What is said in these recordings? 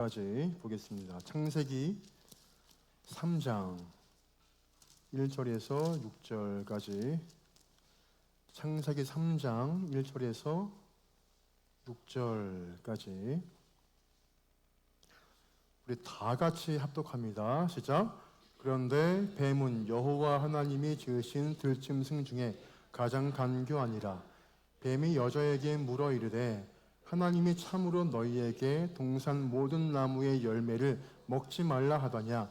까지 보겠습니다. 창세기 3장 1절에서 6절까지. 창세기 3장 1절에서 6절까지 우리 다 같이 합독합니다. 시작. 그런데 뱀은 여호와 하나님이 지으신 들짐승 중에 가장 간교하니라. 뱀이 여자에게 물어 이르되 하나님이 참으로 너희에게 동산 모든 나무의 열매를 먹지 말라 하더냐.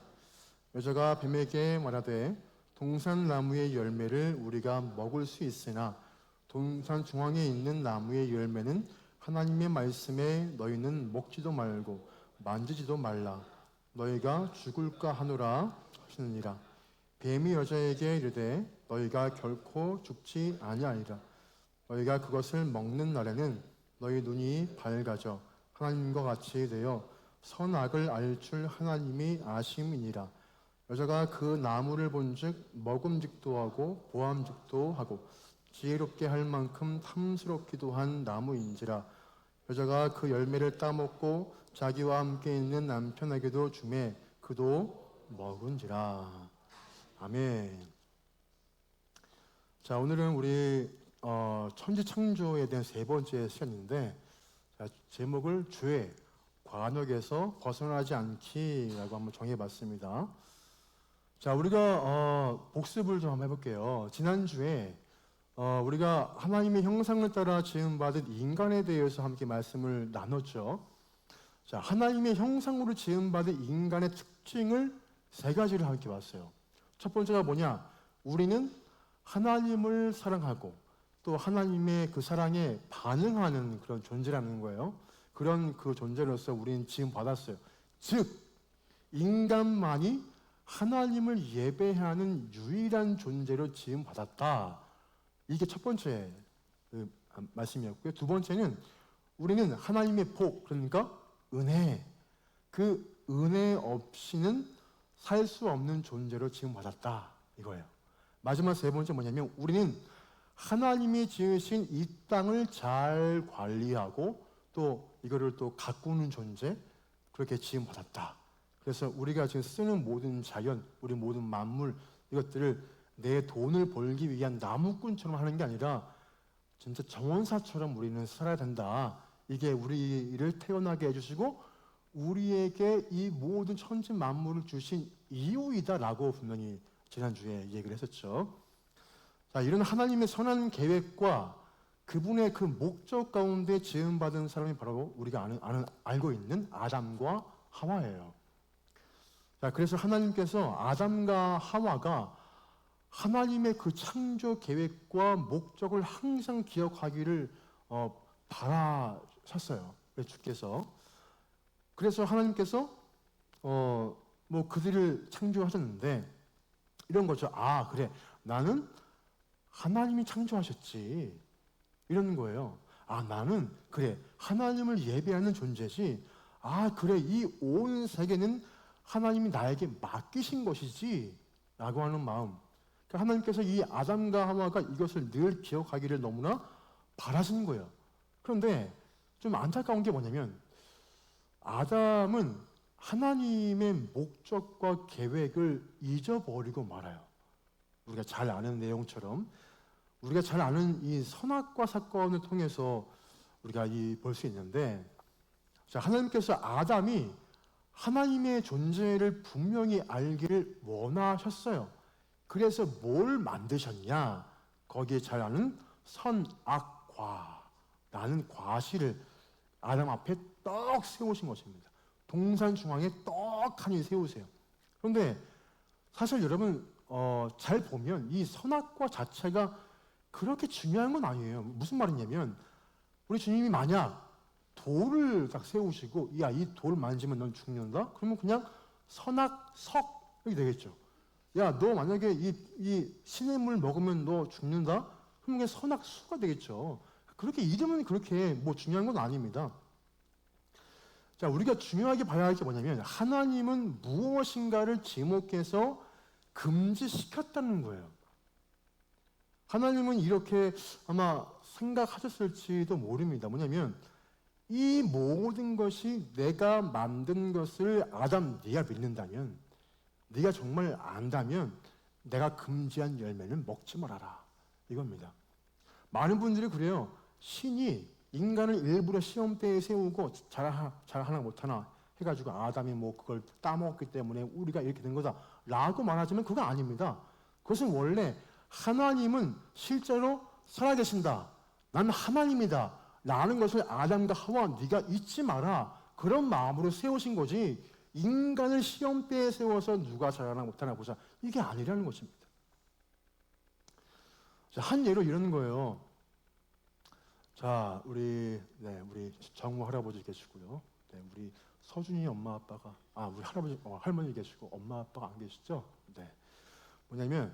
여자가 뱀에게 말하되 동산 나무의 열매를 우리가 먹을 수 있으나 동산 중앙에 있는 나무의 열매는 하나님의 말씀에 너희는 먹지도 말고 만지지도 말라. 너희가 죽을까 하노라 하시느니라. 뱀이 여자에게 이르되 너희가 결코 죽지 아니하리라. 너희가 그것을 먹는 날에는 너희 눈이 밝아져 하나님과 같이 되어 선악을 알 줄 하나님이 아심이니라. 여자가 그 나무를 본즉 먹음직도 하고 보암직도 하고 지혜롭게 할 만큼 탐스럽기도 한 나무인지라. 여자가 그 열매를 따먹고 자기와 함께 있는 남편에게도 주매 그도 먹은지라. 아멘. 자, 오늘은 우리 천지 창조에 대한 세 번째 시간인데, 자, 제목을 죄, 관역에서 벗어나지 않기라고 한번 정해봤습니다. 자, 우리가 복습을 좀 한번 해볼게요. 지난주에 우리가 하나님의 형상을 따라 지음받은 인간에 대해서 함께 말씀을 나눴죠. 자, 하나님의 형상으로 지음받은 인간의 특징을 세 가지를 함께 봤어요. 첫 번째가 뭐냐? 우리는 하나님을 사랑하고 또 하나님의 그 사랑에 반응하는 그런 존재라는 거예요. 그런 그 존재로서 우리는 지금 받았어요. 즉, 인간만이 하나님을 예배하는 유일한 존재로 지금 받았다. 이게 첫 번째 말씀이었고요. 두 번째는 우리는 하나님의 복, 그러니까 은혜, 그 은혜 없이는 살 수 없는 존재로 지금 받았다. 이거예요. 마지막 세 번째 뭐냐면 우리는 하나님이 지으신 이 땅을 잘 관리하고 또 이거를 또 가꾸는 존재, 그렇게 지음 받았다. 그래서 우리가 지금 쓰는 모든 자연, 우리 모든 만물, 이것들을 내 돈을 벌기 위한 나무꾼처럼 하는 게 아니라 진짜 정원사처럼 우리는 살아야 된다. 이게 우리를 태어나게 해주시고 우리에게 이 모든 천지 만물을 주신 이유이다라고 분명히 지난주에 얘기를 했었죠. 자, 이런 하나님의 선한 계획과 그분의 그 목적 가운데 지음받은 사람이 바로 우리가 알고 있는 아담과 하와예요. 자, 그래서 하나님께서 아담과 하와가 하나님의 그 창조 계획과 목적을 항상 기억하기를 바라셨어요. 주께서. 그래서 하나님께서 그들을 창조하셨는데 이런 거죠. 아, 그래. 나는 하나님이 창조하셨지. 이러는 거예요. 아, 나는 그래. 하나님을 예배하는 존재지. 아, 그래. 이 온 세계는 하나님이 나에게 맡기신 것이지. 라고 하는 마음. 그러니까 하나님께서 이 아담과 하와가 이것을 늘 기억하기를 너무나 바라시는 거예요. 그런데 좀 안타까운 게 뭐냐면 아담은 하나님의 목적과 계획을 잊어버리고 말아요. 우리가 잘 아는 내용처럼 우리가 잘 아는 이 선악과 사건을 통해서 우리가 볼 수 있는데, 자, 하나님께서 아담이 하나님의 존재를 분명히 알기를 원하셨어요. 그래서 뭘 만드셨냐? 거기에 잘 아는 선악과라는 과실을 아담 앞에 떡 세우신 것입니다. 동산 중앙에 떡하니 세우세요. 그런데 사실 여러분 잘 보면 이 선악과 자체가 그렇게 중요한 건 아니에요. 무슨 말이냐면 우리 주님이 만약 돌을 딱 세우시고 야, 이 돌 만지면 넌 죽는다? 그러면 그냥 선악석 이렇게 되겠죠. 야, 너 만약에 이 신의 물 먹으면 너 죽는다? 그러면 그냥 선악수가 되겠죠. 그렇게 이름은 그렇게 중요한 건 아닙니다. 자, 우리가 중요하게 봐야 할 게 뭐냐면 하나님은 무엇인가를 지목해서 금지시켰다는 거예요. 하나님은 이렇게 아마 생각하셨을지도 모릅니다. 뭐냐면 이 모든 것이 내가 만든 것을 아담 네가 믿는다면, 네가 정말 안다면 내가 금지한 열매는 먹지 말아라, 이겁니다. 많은 분들이 그래요. 신이 인간을 일부러 시험대에 세우고 잘하나 못하나 해가지고 아담이 뭐 그걸 따먹었기 때문에 우리가 이렇게 된 거다 라고 말하자면 그거 아닙니다. 그것은 원래 하나님은 실제로 살아계신다, 난 하나님이다 라는 것을 아담과 하와 네가 잊지 마라, 그런 마음으로 세우신 거지, 인간을 시험대에 세워서 누가 잘하나 못하나 보자, 이게 아니라는 것입니다. 자, 한 예로 이런 거예요. 자, 우리 정우 할아버지 계시고요. 네, 우리 서준이 엄마 아빠가, 우리 할아버지, 할머니 계시고 엄마 아빠가 안 계시죠? 네. 뭐냐면,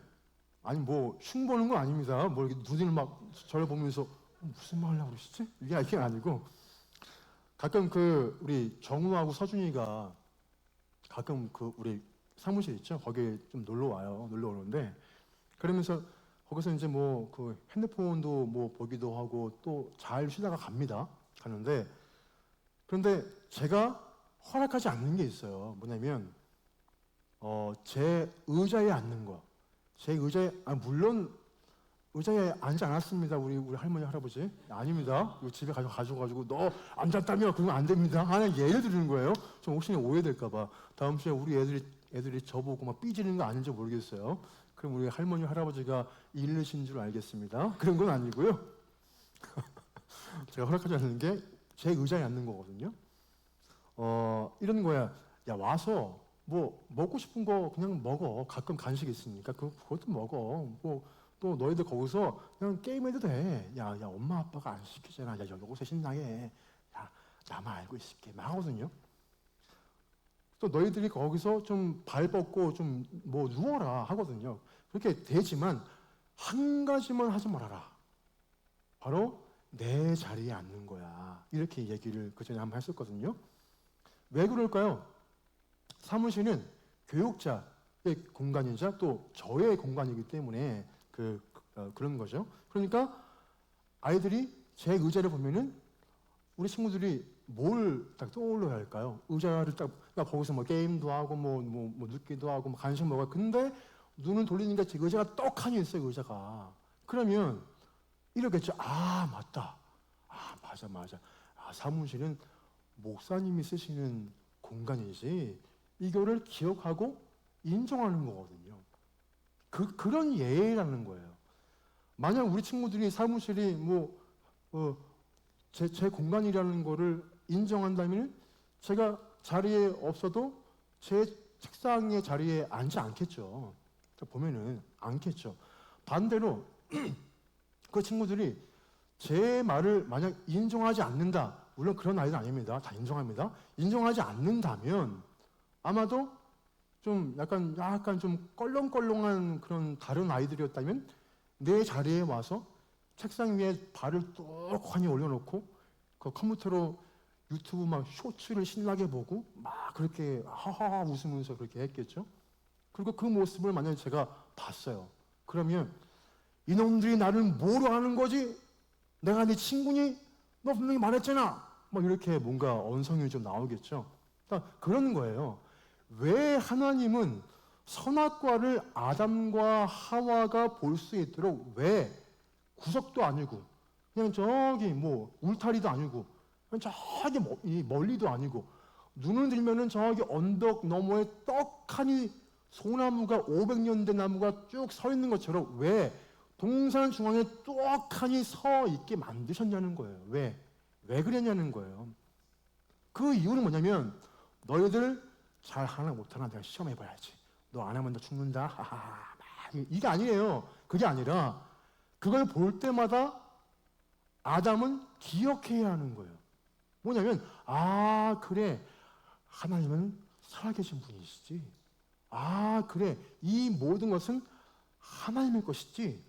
아니 뭐 흉 보는 거 아닙니다. 뭐 이렇게 눈을 막 저를 보면서 무슨 말 하려고 그러시지? 이게 아니고, 가끔 그 우리 정우하고 서준이가 가끔 그 우리 사무실 있죠? 거기에 좀 놀러 오는데, 그러면서 거기서 이제 뭐 그 핸드폰도 뭐 보기도 하고 또 잘 쉬다가 가는데, 그런데 제가 허락하지 않는 게 있어요. 뭐냐면 제 의자에 앉는 거. 제 의자에, 물론 의자에 앉지 않았습니다. 우리 할머니 할아버지 아닙니다. 이거 집에 가져가지고 너 앉았다며 그러면 안 됩니다 하는 예를 드리는 거예요. 좀 혹시 오해될까봐 다음 주에 우리 애들이 저보고 막 삐지는 거 아닌지 모르겠어요. 그럼 우리 할머니 할아버지가 잃으신 줄 알겠습니다. 그런 건 아니고요. 제가 허락하지 않는 게 제 의자에 앉는 거거든요. 이런 거야. 야, 와서 뭐 먹고 싶은 거 그냥 먹어. 가끔 간식 있으니까 그것도 먹어. 뭐 또 너희들 거기서 그냥 게임해도 돼. 야, 엄마 아빠가 안 시키잖아. 야, 여기서 신나게. 야, 나만 알고 있을게. 막 하거든요. 또 너희들이 거기서 좀 발 뻗고 좀 뭐 누워라 하거든요. 그렇게 되지만 한 가지만 하지 말아라. 바로 내 자리에 앉는 거야. 이렇게 얘기를 그 전에 한번 했었거든요. 왜 그럴까요? 사무실은 교육자의 공간이자 또 저의 공간이기 때문에 그런 거죠. 그러니까 아이들이 제 의자를 보면은 우리 친구들이 뭘 딱 떠올려야 할까요? 의자를 딱, 그러니까 거기서 뭐 게임도 하고 뭐 눕기도 하고 뭐 간식 먹어요. 근데 눈을 돌리니까 제 의자가 떡하니 있어요, 의자가. 그러면 이러겠죠. 맞다. 맞아. 사무실은 목사님이 쓰시는 공간이지. 이거를 기억하고 인정하는 거거든요. 그런 예라는 거예요. 만약 우리 친구들이 사무실이 제 공간이라는 거를 인정한다면 제가 자리에 없어도 제 책상의 자리에 앉지 않겠죠. 보면은 않겠죠. 반대로 그 친구들이 제 말을 만약 인정하지 않는다. 물론 그런 아이들 아닙니다. 다 인정합니다. 인정하지 않는다면 아마도 좀 약간 좀 껄렁껄렁한 그런 다른 아이들이었다면 내 자리에 와서 책상 위에 발을 뚝하니 올려놓고 그 컴퓨터로 유튜브 막 쇼츠를 신나게 보고 막 그렇게 하하하 웃으면서 그렇게 했겠죠. 그리고 그 모습을 만약에 제가 봤어요. 그러면 이놈들이 나를 뭐로 하는 거지? 내가 네 친구니? 너 분명히 말했잖아. 막 이렇게 뭔가 언성이 좀 나오겠죠. 그러니까 그런 거예요. 왜 하나님은 선악과를 아담과 하와가 볼 수 있도록 왜 구석도 아니고 그냥 저기 뭐 울타리도 아니고 그냥 저기 멀리도 아니고 눈을 들면은 저기 언덕 너머에 떡하니 소나무가 500년 된 나무가 쭉 서 있는 것처럼 왜 동산 중앙에 떡하니 서 있게 만드셨냐는 거예요. 왜 그랬냐는 거예요. 그 이유는 뭐냐면 너희들 잘하나 못하나 내가 시험해봐야지. 너 안 하면 너 죽는다. 이게 아니에요. 그게 아니라 그걸 볼 때마다 아담은 기억해야 하는 거예요. 뭐냐면 그래 하나님은 살아계신 분이시지. 그래 이 모든 것은 하나님의 것이지.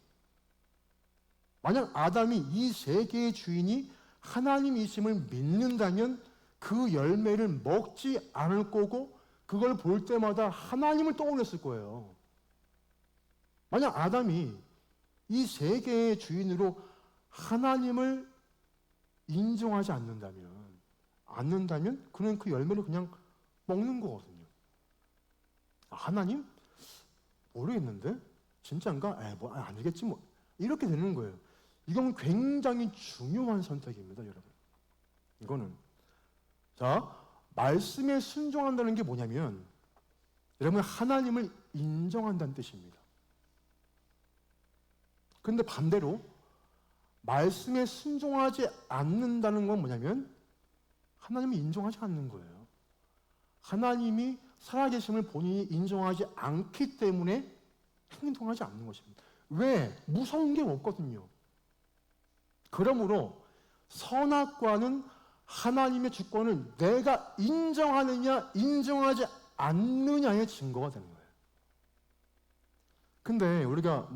만약 아담이 이 세계의 주인이 하나님이심을 믿는다면 그 열매를 먹지 않을 거고 그걸 볼 때마다 하나님을 떠올렸을 거예요. 만약 아담이 이 세계의 주인으로 하나님을 인정하지 않는다면 않는다면 그는 그 열매를 그냥 먹는 거거든요. 하나님? 모르겠는데? 진짜인가? 아니겠지 뭐. 이렇게 되는 거예요. 이건 굉장히 중요한 선택입니다, 여러분. 이거는. 자, 말씀에 순종한다는 게 뭐냐면 여러분 하나님을 인정한다는 뜻입니다. 그런데 반대로 말씀에 순종하지 않는다는 건 뭐냐면 하나님을 인정하지 않는 거예요. 하나님이 살아계심을 본인이 인정하지 않기 때문에 행동하지 않는 것입니다. 왜? 무서운 게 없거든요. 그러므로 선악과는 하나님의 주권을 내가 인정하느냐 인정하지 않느냐의 증거가 되는 거예요. 근데 우리가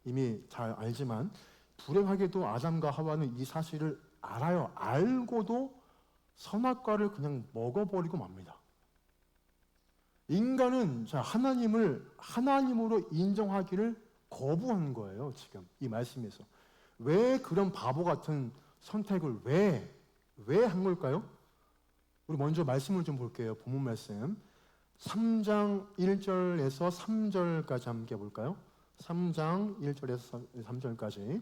이미 잘 알지만 불행하게도 아담과 하와는 이 사실을 알아요. 알고도 선악과를 그냥 먹어버리고 맙니다. 인간은 하나님을 하나님으로 인정하기를 거부하는 거예요. 지금 이 말씀에서. 왜 그런 바보 같은 선택을 왜 한 걸까요? 우리 먼저 말씀을 좀 볼게요. 본문 말씀 3장 1절에서 3절까지 함께 볼까요? 3장 1절에서 3절까지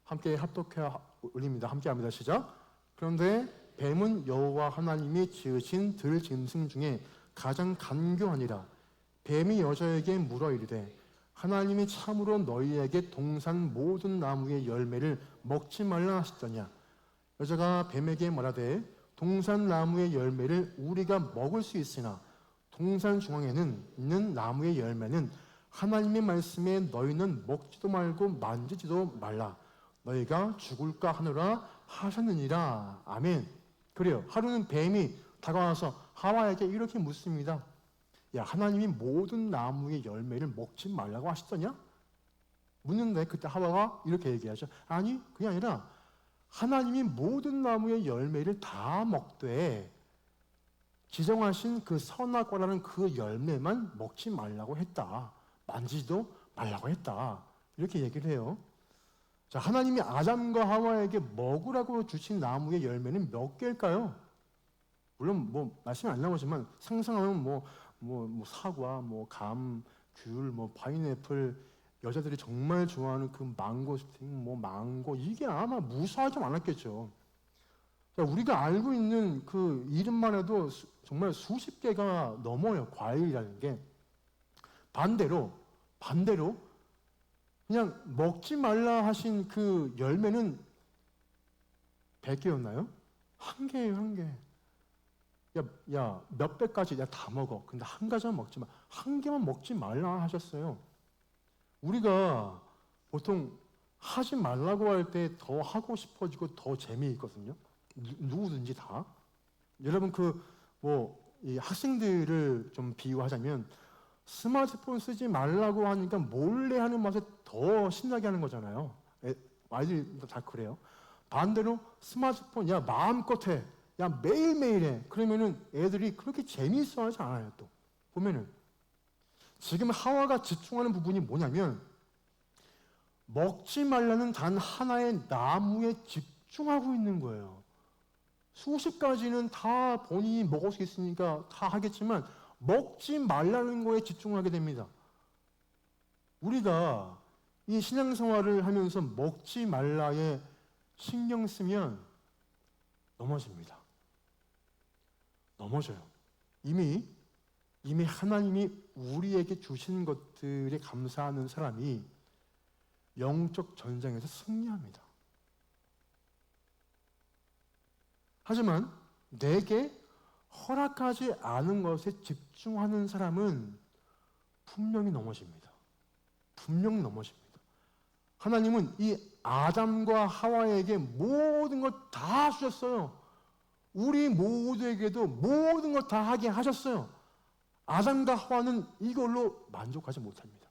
함께 합독해 올립니다. 함께 합니다. 시작. 그런데 뱀은 여호와 하나님이 지으신 들 짐승 중에 가장 간교하니라. 뱀이 여자에게 물어 이르되 하나님이 참으로 너희에게 동산 모든 나무의 열매를 먹지 말라 하셨더냐. 여자가 뱀에게 말하되 동산 나무의 열매를 우리가 먹을 수 있으나 동산 중앙에는 있는 나무의 열매는 하나님의 말씀에 너희는 먹지도 말고 만지지도 말라. 너희가 죽을까 하노라 하셨느니라. 아멘. 그래요. 하루는 뱀이 다가와서 하와에게 이렇게 묻습니다. 야, 하나님이 모든 나무의 열매를 먹지 말라고 하셨더냐? 묻는데 그때 하와가 이렇게 얘기하죠. 아니, 그게 아니라 하나님이 모든 나무의 열매를 다 먹되 지정하신 그 선악과라는 그 열매만 먹지 말라고 했다. 만지지도 말라고 했다. 이렇게 얘기를 해요. 자, 하나님이 아담과 하와에게 먹으라고 주신 나무의 열매는 몇 개일까요? 물론 말씀이 안 나오지만 상상하면 사과, 감, 귤, 파인애플, 여자들이 정말 좋아하는 그 망고스틴, 망고, 이게 아마 무수하지 않았겠죠. 자, 우리가 알고 있는 그 이름만 해도 정말 수십 개가 넘어요. 과일이라는 게. 반대로 그냥 먹지 말라 하신 그 열매는 100개였나요? 한 개예요, 한 개. 야, 몇 백까지 다 먹어. 근데 한 가지만 먹지 마. 한 개만 먹지 말라 하셨어요. 우리가 보통 하지 말라고 할 때 더 하고 싶어지고 더 재미있거든요. 누구든지 다. 여러분 이 학생들을 좀 비유하자면 스마트폰 쓰지 말라고 하니까 몰래 하는 맛에 더 신나게 하는 거잖아요. 아이들이 다 그래요. 반대로 스마트폰 야 마음껏 해. 야 매일매일 해. 그러면은 애들이 그렇게 재미있어 하지 않아요. 또 보면은 지금 하와가 집중하는 부분이 뭐냐면 먹지 말라는 단 하나의 나무에 집중하고 있는 거예요. 수십 가지는 다 본인이 먹을 수 있으니까 다 하겠지만 먹지 말라는 거에 집중하게 됩니다. 우리가 이 신앙생활을 하면서 먹지 말라에 신경 쓰면 넘어집니다. 넘어져요. 이미 하나님이 우리에게 주신 것들에 감사하는 사람이 영적 전쟁에서 승리합니다. 하지만 내게 허락하지 않은 것에 집중하는 사람은 분명히 넘어집니다. 분명히 넘어집니다. 하나님은 이 아담과 하와에게 모든 것 다 주셨어요. 우리 모두에게도 모든 것 다 하게 하셨어요. 아담과 하와는 이걸로 만족하지 못합니다.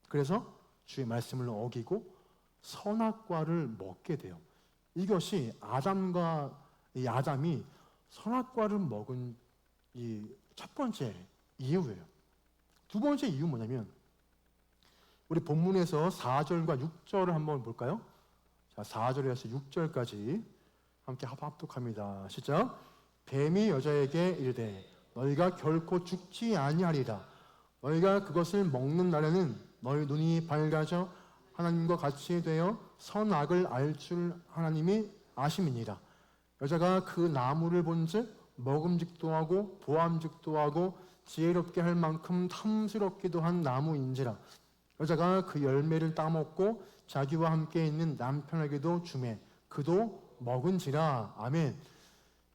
그래서 주의 말씀을 어기고 선악과를 먹게 돼요. 이것이 아담이 선악과를 먹은 이 첫 번째 이유예요. 두 번째 이유 뭐냐면 우리 본문에서 4절과 6절을 한번 볼까요? 자, 4절에서 6절까지 함께 합독합니다. 시작. 뱀이 여자에게 이르되 너희가 결코 죽지 아니하리라. 너희가 그것을 먹는 날에는 너희 눈이 밝아져 하나님과 같이 되어 선악을 알 줄 하나님이 아심이니라. 여자가 그 나무를 본즉 먹음직도 하고 보암직도 하고 지혜롭게 할 만큼 탐스럽기도 한 나무인지라. 여자가 그 열매를 따먹고 자기와 함께 있는 남편에게도 주매 그도 먹은지라. 아멘.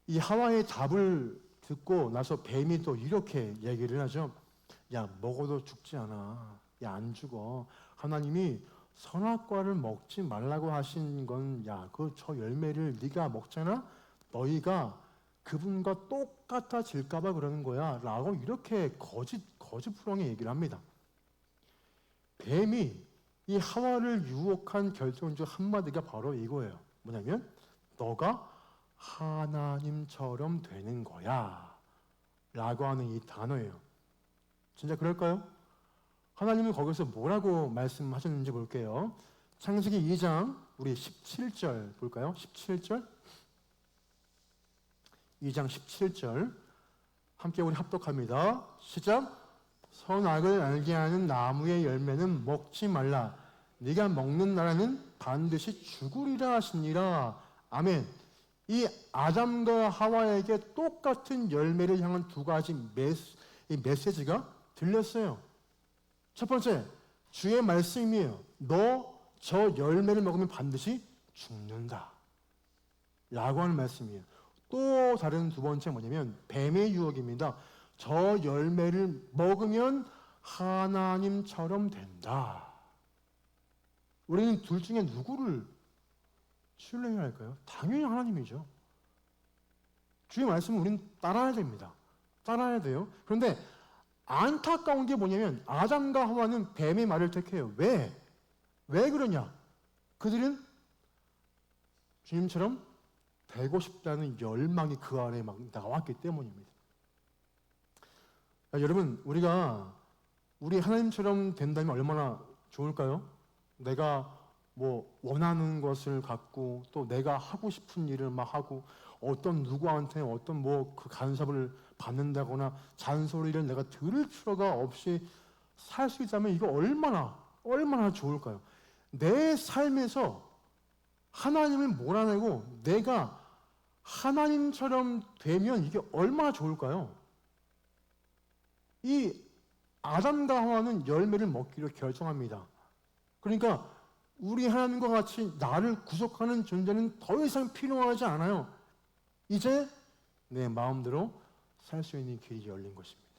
이 하와의 답을 듣고 나서 뱀이 또 이렇게 얘기를 하죠. 야, 먹어도 죽지 않아. 야, 안 죽어. 하나님이 선악과를 먹지 말라고 하신 건, 야, 저 열매를 네가 먹잖아? 너희가 그분과 똑같아질까봐 그러는 거야. 라고 이렇게 거짓부렁이 얘기를 합니다. 뱀이 이 하와를 유혹한 결정적 한마디가 바로 이거예요. 뭐냐면, 너가 하나님처럼 되는 거야. 라고 하는 이 단어예요. 진짜 그럴까요? 하나님은 거기서 뭐라고 말씀하셨는지 볼게요. 창세기 2장 우리 17절 볼까요? 17절 2장 17절 함께 우리 합독합니다. 시작. 선악을 알게 하는 나무의 열매는 먹지 말라. 네가 먹는 날에는 반드시 죽으리라 하시니라. 아멘. 이 아담과 하와에게 똑같은 열매를 향한 두 가지 메시지가 들렸어요. 첫 번째, 주의 말씀이에요. 너 저 열매를 먹으면 반드시 죽는다. 라고 하는 말씀이에요. 또 다른 두 번째 뭐냐면 뱀의 유혹입니다. 저 열매를 먹으면 하나님처럼 된다. 우리는 둘 중에 누구를 신뢰해야 할까요? 당연히 하나님이죠. 주의 말씀을 우리는 따라야 됩니다. 따라야 돼요. 그런데 안타까운 게 뭐냐면 아담과 하와는 뱀의 말을 택해요. 왜 그러냐? 그들은 주님처럼 되고 싶다는 열망이 그 안에 막 나왔기 때문입니다. 여러분, 우리 하나님처럼 된다면 얼마나 좋을까요? 내가 뭐 원하는 것을 갖고 또 내가 하고 싶은 일을 막 하고 어떤 누구한테 어떤 뭐 그 간섭을 받는다거나 잔소리를 내가 들을 필요가 없이 살 수 있다면 이거 얼마나 좋을까요? 내 삶에서 하나님을 몰아내고 내가 하나님처럼 되면 이게 얼마나 좋을까요? 이 아담과 하와는 열매를 먹기로 결정합니다. 그러니까 우리 하나님과 같이 나를 구속하는 존재는 더 이상 필요하지 않아요. 이제 내 마음대로 살 수 있는 길이 열린 것입니다.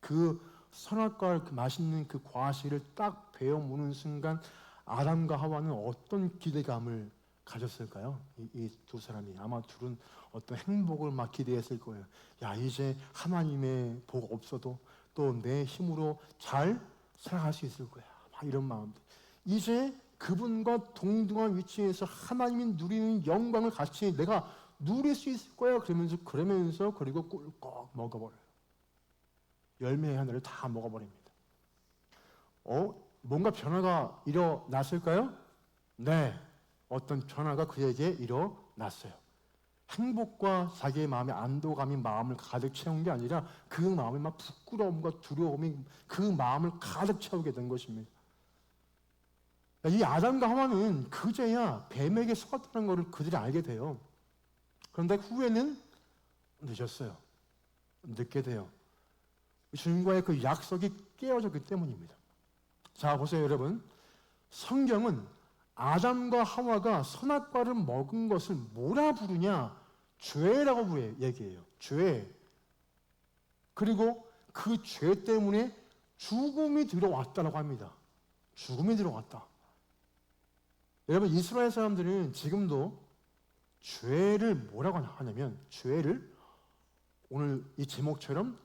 그 선악과를 그 맛있는 그 과실을 딱 베어 무는 순간 아담과 하와는 어떤 기대감을 가졌을까요? 이 두 사람이 아마 둘은 어떤 행복을 막 기대했을 거예요. 야, 이제 하나님의 복 없어도 또 내 힘으로 잘 살아갈 수 있을 거야. 막 이런 마음들. 이제 그분과 동등한 위치에서 하나님이 누리는 영광을 같이 내가 누릴 수 있을 거야. 그러면서 그리고 꿀꺽 먹어버려요. 열매 하나를 다 먹어버립니다. 뭔가 변화가 일어났을까요? 네. 어떤 변화가 그에게 일어났어요. 행복과 자기의 마음의 안도감이 마음을 가득 채운 게 아니라 그 마음에 막 부끄러움과 두려움이 그 마음을 가득 채우게 된 것입니다. 이 아담과 하와는 그제야 뱀에게 속았다는 것을 그들이 알게 돼요. 그런데 후에는 늦었어요. 늦게 돼요. 주님과의 그 약속이 깨어졌기 때문입니다. 자, 보세요, 여러분. 성경은 아담과 하와가 선악과를 먹은 것을 뭐라 부르냐? 죄라고 얘기해요. 죄. 그리고 그 죄 때문에 죽음이 들어왔다고 합니다. 죽음이 들어왔다. 여러분, 이스라엘 사람들은 지금도 죄를 뭐라고 하냐면 죄를 오늘 이 제목처럼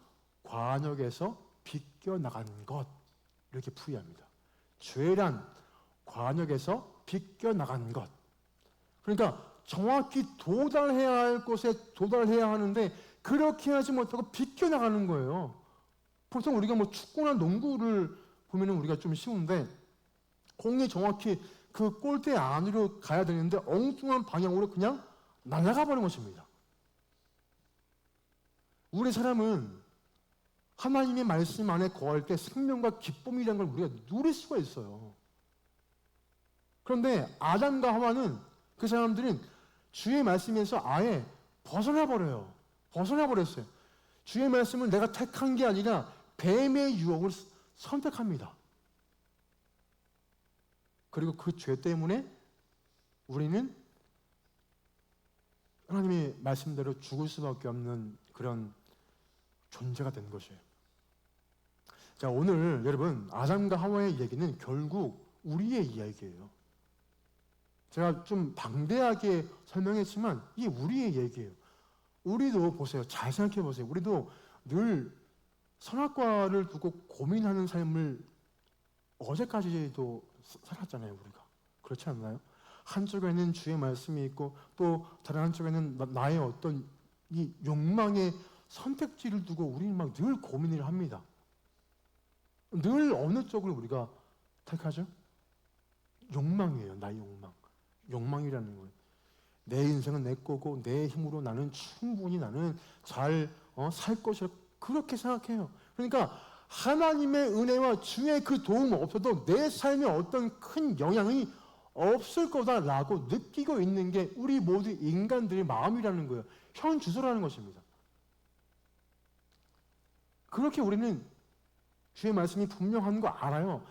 관역에서 비껴나간 것 이렇게 풀이합니다. 죄란 관역에서 비껴나간 것. 그러니까 정확히 도달해야 할 곳에 도달해야 하는데 그렇게 하지 못하고 비껴나가는 거예요. 보통 우리가 뭐 축구나 농구를 보면 우리가 좀 쉬운데 공이 정확히 그 골대 안으로 가야 되는데 엉뚱한 방향으로 그냥 날아가 버린 것입니다. 우리 사람은 하나님의 말씀 안에 거할 때 생명과 기쁨이라는 걸 우리가 누릴 수가 있어요. 그런데 아담과 하와는, 그 사람들은 주의 말씀에서 아예 벗어나 버렸어요. 주의 말씀을 내가 택한 게 아니라 뱀의 유혹을 선택합니다. 그리고 그 죄 때문에 우리는 하나님의 말씀대로 죽을 수밖에 없는 그런 존재가 된 것이에요. 자, 오늘 여러분, 아담과 하와의 얘기는 결국 우리의 이야기예요. 제가 좀 방대하게 설명했지만 이게 우리의 얘기예요. 우리도 보세요. 잘 생각해 보세요. 우리도 늘 선악과를 두고 고민하는 삶을 어제까지도 살았잖아요, 우리가. 그렇지 않나요? 한쪽에는 주의 말씀이 있고 또 다른 한쪽에는 나의 어떤 이 욕망의 선택지를 두고 우리는 막 늘 고민을 합니다. 늘 어느 쪽을 우리가 택하죠? 욕망이에요, 나의 욕망. 욕망이라는 거예요. 내 인생은 내 거고 내 힘으로 나는 충분히 잘 살 것이라고 그렇게 생각해요. 그러니까 하나님의 은혜와 주의 그 도움 없어도 내 삶에 어떤 큰 영향이 없을 거다라고 느끼고 있는 게 우리 모두 인간들의 마음이라는 거예요. 현 주소라는 것입니다. 그렇게 우리는 주의 말씀이 분명한 거 알아요.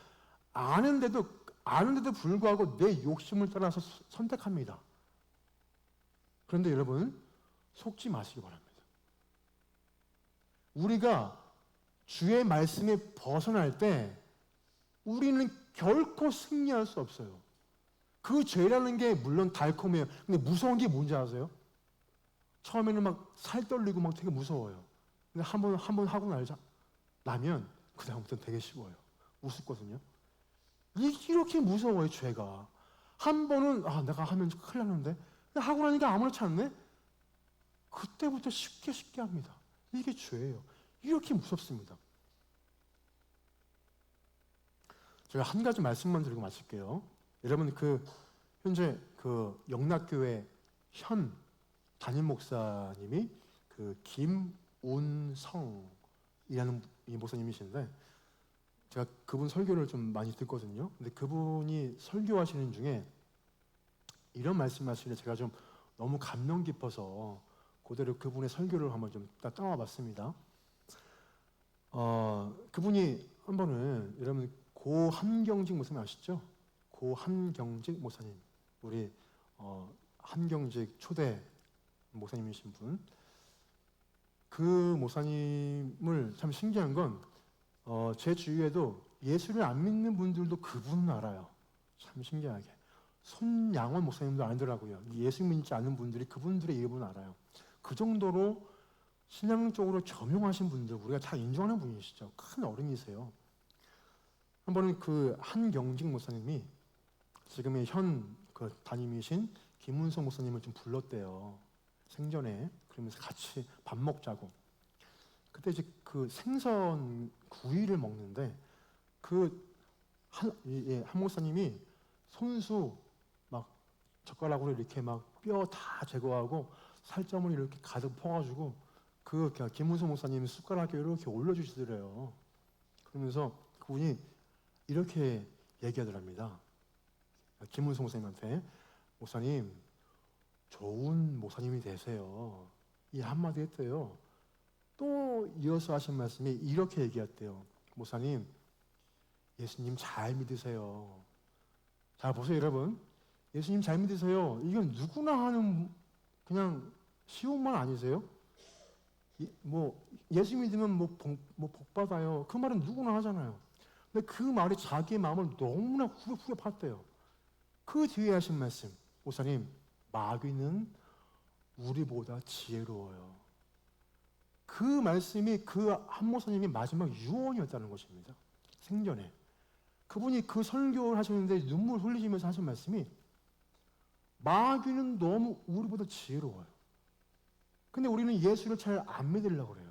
아는데도 불구하고 내 욕심을 따라서 선택합니다. 그런데 여러분, 속지 마시기 바랍니다. 우리가 주의 말씀에 벗어날 때 우리는 결코 승리할 수 없어요. 그 죄라는 게 물론 달콤해요. 근데 무서운 게 뭔지 아세요? 처음에는 막 살 떨리고 막 되게 무서워요. 근데 한 번 하고 나면 그 다음부터는 되게 쉬워요. 우습거든요. 이렇게 무서워요, 죄가. 한 번은 내가 하면 큰일 나는데 하고 나니까 아무렇지 않네? 그때부터 쉽게 합니다. 이게 죄예요. 이렇게 무섭습니다. 제가 한 가지 말씀만 드리고 마칠게요. 여러분, 현재 영락교회 현 담임 목사님이 김운성이라는 이 목사님이신데, 제가 그분 설교를 좀 많이 듣거든요. 근데 그분이 설교하시는 중에 이런 말씀하시는데 제가 좀 너무 감명 깊어서 그대로 그분의 설교를 한번 좀 따와 봤습니다. 그분이 한 번은, 여러분 고한경직 목사님 아시죠? 고한경직 목사님, 우리 한경직 초대 목사님이신 분. 그 목사님을 참 신기한 건 제 주위에도 예수를 안 믿는 분들도 그분은 알아요. 참 신기하게. 손양원 목사님도 아니더라고요. 예수 믿지 않는 분들이 그분들의 이름은 알아요. 그 정도로 신앙적으로 겸용하신 분들, 우리가 다 인정하는 분이시죠. 큰 어른이세요. 한 번은 그 한경직 목사님이 지금의 현 담임이신 김은성 목사님을 좀 불렀대요. 생전에. 그러면서 같이 밥 먹자고. 그때 이제 생선 구이를 먹는데 한 목사님이 손수 막 젓가락으로 이렇게 막 뼈 다 제거하고 살점을 이렇게 가득 퍼가지고 김은성 목사님이 숟가락에 이렇게 올려주시더래요. 그러면서 그분이 이렇게 얘기하더랍니다. 김은성 목사님한테, 목사님 좋은 목사님이 되세요. 이 한마디 했대요. 또 이어서 하신 말씀이 이렇게 얘기했대요. 목사님, 예수님 잘 믿으세요. 자, 보세요, 여러분. 예수님 잘 믿으세요. 이건 누구나 하는 그냥 쉬운 말 아니세요? 예수 믿으면 복 받아요. 그 말은 누구나 하잖아요. 근데 그 말이 자기의 마음을 너무나 후벼 팠대요. 그 뒤에 하신 말씀, 목사님, 마귀는 우리보다 지혜로워요. 그 말씀이 그 한 목사님의 마지막 유언이었다는 것입니다. 생전에. 그분이 그 설교를 하셨는데 눈물 흘리시면서 하신 말씀이, 마귀는 너무 우리보다 지혜로워요. 근데 우리는 예수를 잘 안 믿으려고 그래요.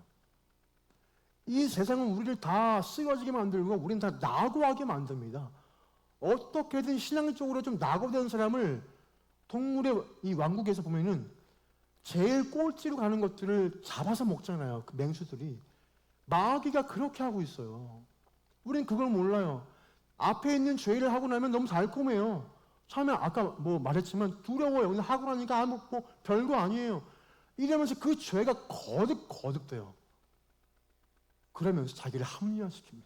이 세상은 우리를 다 쓰러지게 만들고 우리는 다 낙오하게 만듭니다. 어떻게든 신앙적으로 좀 낙오된 사람을 동물의 이 왕국에서 보면은 제일 꼴찌로 가는 것들을 잡아서 먹잖아요. 그 맹수들이. 마귀가 그렇게 하고 있어요. 우린 그걸 몰라요. 앞에 있는 죄를 하고 나면 너무 달콤해요. 처음에 아까 뭐 말했지만 두려워요. 근데 하고 나니까 뭐 별거 아니에요. 이러면서 그 죄가 거듭돼요. 그러면서 자기를 합리화시킵니다.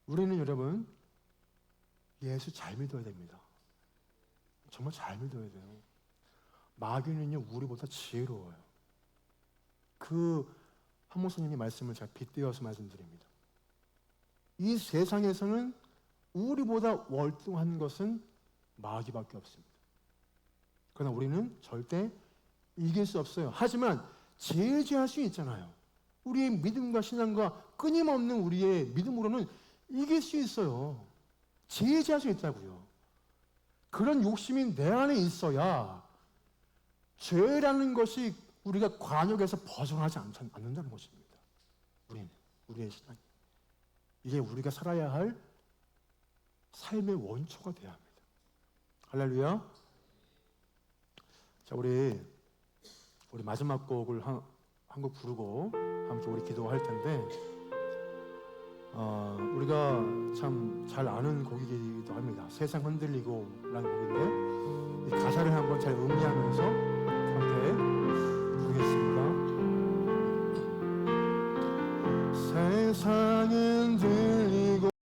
우리는 여러분 예수 잘 믿어야 됩니다. 정말 잘 믿어야 돼요. 마귀는요 우리보다 지혜로워요. 그 한목사님의 말씀을 제가 빗대어서 말씀드립니다. 이 세상에서는 우리보다 월등한 것은 마귀밖에 없습니다. 그러나 우리는 절대 이길 수 없어요. 하지만 제지할 수 있잖아요. 우리의 믿음과 신앙과 끊임없는 우리의 믿음으로는 이길 수 있어요. 제지할 수 있다고요. 그런 욕심이 내 안에 있어야 죄라는 것이 우리가 관역에서 벗어나지 않는다는 것입니다. 우리의 신앙이. 이게 우리가 살아야 할 삶의 원초가 되어야 합니다. 할렐루야. 자, 우리 마지막 곡을 한 곡 부르고 함께 우리 기도할 텐데, 우리가 참 잘 아는 곡이기도 합니다. 세상 흔들리고라는 곡인데 이 가사를 한번 잘 음미하면서